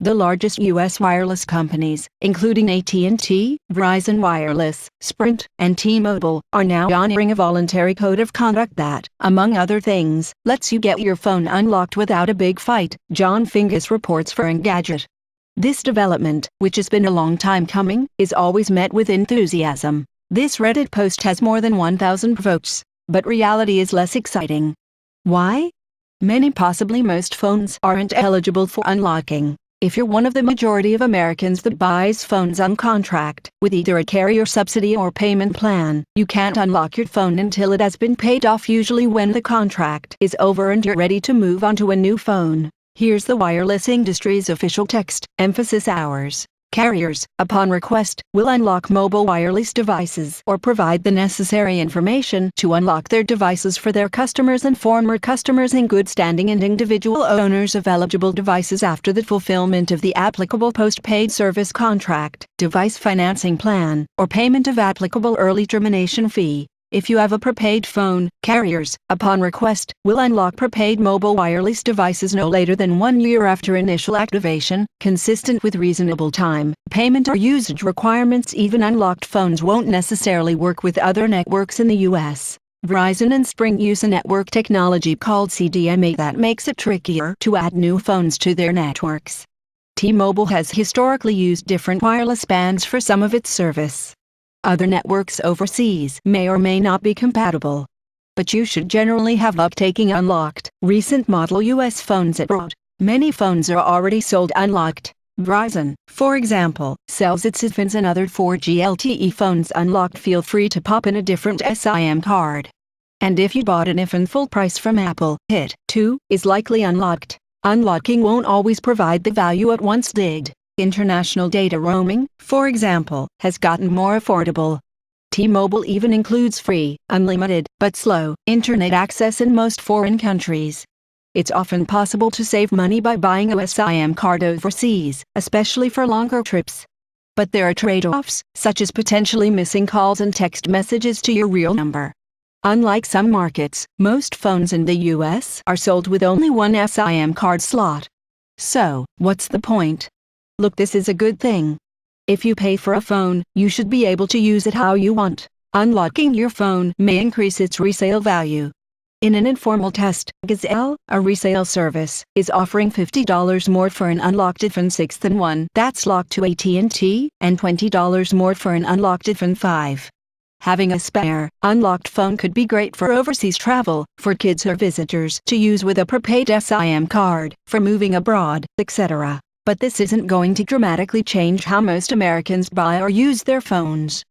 The largest U.S. wireless companies, including AT&T, Verizon Wireless, Sprint, and T-Mobile, are now honoring a voluntary code of conduct that, among other things, lets you get your phone unlocked without a big fight, Jon Fingas reports for Engadget. This development, which has been a long time coming, is always met with enthusiasm. This Reddit post has more than 1,000 votes, but reality is less exciting. Why? Many, possibly most phones aren't eligible for unlocking. If you're one of the majority of Americans that buys phones on contract, with either a carrier subsidy or payment plan, you can't unlock your phone until it has been paid off, usually when the contract is over and you're ready to move on to a new phone. Here's the wireless industry's official text, emphasis hours. Carriers, upon request, will unlock mobile wireless devices or provide the necessary information to unlock their devices for their customers and former customers in good standing and individual owners of eligible devices after the fulfillment of the applicable post-paid service contract, device financing plan, or payment of applicable early termination fee. If you have a prepaid phone, carriers, upon request, will unlock prepaid mobile wireless devices no later than 1 year after initial activation, consistent with reasonable time, payment or usage requirements. Even unlocked phones won't necessarily work with other networks in the U.S. Verizon and Sprint use a network technology called CDMA that makes it trickier to add new phones to their networks. T-Mobile has historically used different wireless bands for some of its service. Other networks overseas may or may not be compatible. But you should generally have luck taking unlocked, recent model US phones abroad. Many phones are already sold unlocked. Verizon, for example, sells its iPhones and other 4G LTE phones unlocked. Feel free to pop in a different SIM card. And if you bought an iPhone full price from Apple, it, too, is likely unlocked. Unlocking won't always provide the value it once did. International data roaming, for example, has gotten more affordable. T-Mobile even includes free, unlimited, but slow, internet access in most foreign countries. It's often possible to save money by buying a SIM card overseas, especially for longer trips. But there are trade-offs, such as potentially missing calls and text messages to your real number. Unlike some markets, most phones in the US are sold with only one SIM card slot. So, what's the point? Look, this is a good thing. If you pay for a phone, you should be able to use it how you want. Unlocking your phone may increase its resale value. In an informal test, Gazelle, a resale service, is offering $50 more for an unlocked iPhone 6 than one that's locked to AT&T, and $20 more for an unlocked iPhone 5. Having a spare, unlocked phone could be great for overseas travel, for kids or visitors to use with a prepaid SIM card, for moving abroad, etc. But this isn't going to dramatically change how most Americans buy or use their phones.